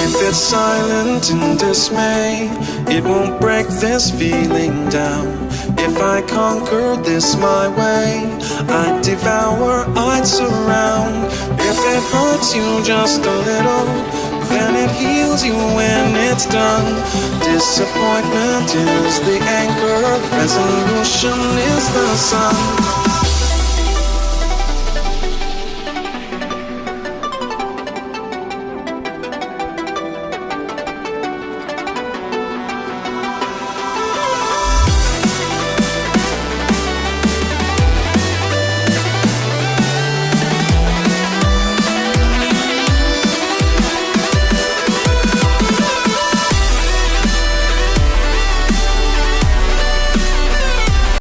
If it's silent in dismay, it won't break this feeling down. If I conquer this my way, I'd devour, I'd surround. If it hurts you just a little, then it heals you when it's done. Disappointment is the anchor, resolution is the sun.